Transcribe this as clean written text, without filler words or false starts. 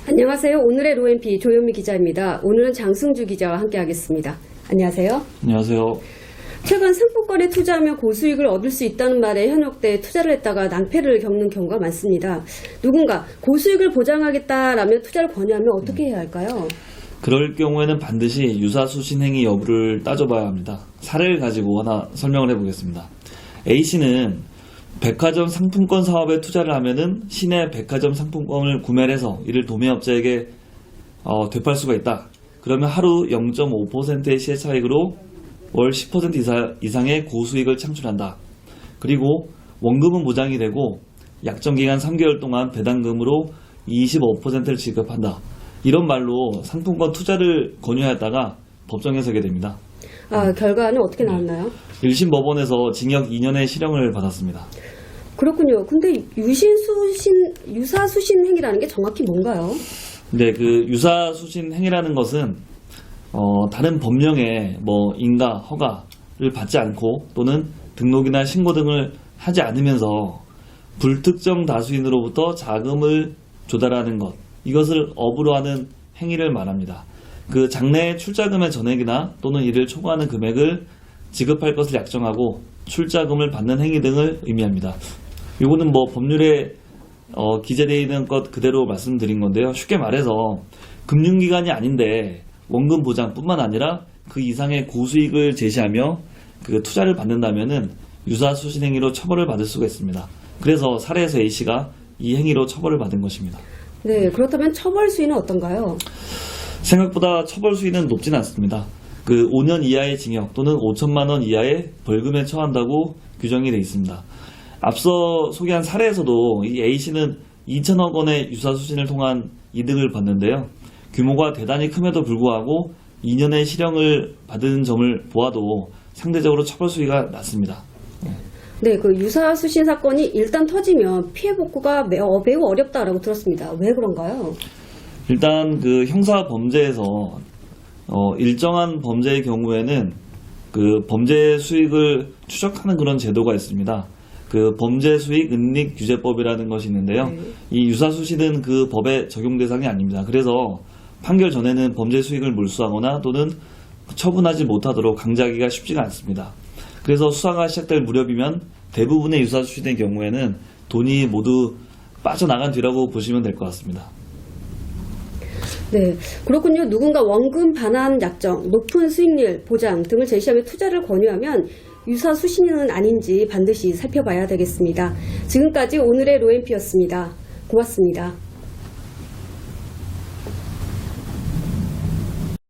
안녕하세요. 오늘의 로앤피 조현미 기자입니다. 오늘은 장승주 기자와 함께하겠습니다. 안녕하세요. 안녕하세요. 최근 상품권에 투자하면 고수익을 얻을 수 있다는 말에 현혹돼 투자를 했다가 낭패를 겪는 경우가 많습니다. 누군가 고수익을 보장하겠다라면 투자를 권유하면 어떻게 해야 할까요? 그럴 경우에는 반드시 유사수신 행위 여부를 따져봐야 합니다. 사례를 가지고 하나 설명을 해보겠습니다. A씨는 백화점 상품권 사업에 투자를 하면은 시내 백화점 상품권을 구매를 해서 이를 도매업자에게 되팔 수가 있다. 그러면 하루 0.5%의 시세 차익으로 월 10% 이상의 고수익을 창출한다. 그리고 원금은 보장이 되고 약정기간 3개월 동안 배당금으로 25%를 지급한다. 이런 말로 상품권 투자를 권유하였다가 법정에 서게 됩니다. 결과는 어떻게 나왔나요? 1심 법원에서 징역 2년의 실형을 받았습니다. 그렇군요. 근데 유사수신 행위라는 게 정확히 뭔가요? 네, 그 유사수신 행위라는 것은 다른 법령에 인가, 허가를 받지 않고 또는 등록이나 신고 등을 하지 않으면서 불특정 다수인으로부터 자금을 조달하는 것, 이것을 업으로 하는 행위를 말합니다. 그 장래의 출자금의 전액이나 또는 이를 초과하는 금액을 지급할 것을 약정하고 출자금을 받는 행위 등을 의미합니다. 이거는 법률에 기재되어 있는 것 그대로 말씀드린 건데요. 쉽게 말해서 금융기관이 아닌데 원금 보장뿐만 아니라 그 이상의 고수익을 제시하며 그 투자를 받는다면은 유사수신 행위로 처벌을 받을 수가 있습니다. 그래서 사례에서 A씨가 이 행위로 처벌을 받은 것입니다. 네, 그렇다면 처벌 수위는 어떤가요? 생각보다 처벌 수위는 높지는 않습니다. 그 5년 이하의 징역 또는 5천만 원 이하의 벌금에 처한다고 규정이 되어 있습니다. 앞서 소개한 사례에서도 이 A씨는 2천억 원의 유사수신을 통한 이득을 받는데요. 규모가 대단히 큼에도 불구하고 2년의 실형을 받은 점을 보아도 상대적으로 처벌 수위가 낮습니다. 네, 그 유사수신 사건이 일단 터지면 피해 복구가 매우 어렵다라고 들었습니다. 왜 그런가요? 일단 그 형사 범죄에서 일정한 범죄의 경우에는 그 범죄 수익을 추적하는 그런 제도가 있습니다. 그 범죄 수익 은닉 규제법이라는 것이 있는데요. 네. 이 유사수신은 그 법의 적용 대상이 아닙니다. 그래서 판결 전에는 범죄 수익을 몰수하거나 또는 처분하지 못하도록 강제하기가 쉽지가 않습니다. 그래서 수사가 시작될 무렵이면 대부분의 유사수신의 경우에는 돈이 모두 빠져나간 뒤라고 보시면 될 것 같습니다. 네, 그렇군요. 누군가 원금 반환 약정, 높은 수익률 보장 등을 제시하며 투자를 권유하면 유사수신은 아닌지 반드시 살펴봐야 되겠습니다. 지금까지 오늘의 로앤피였습니다. 고맙습니다.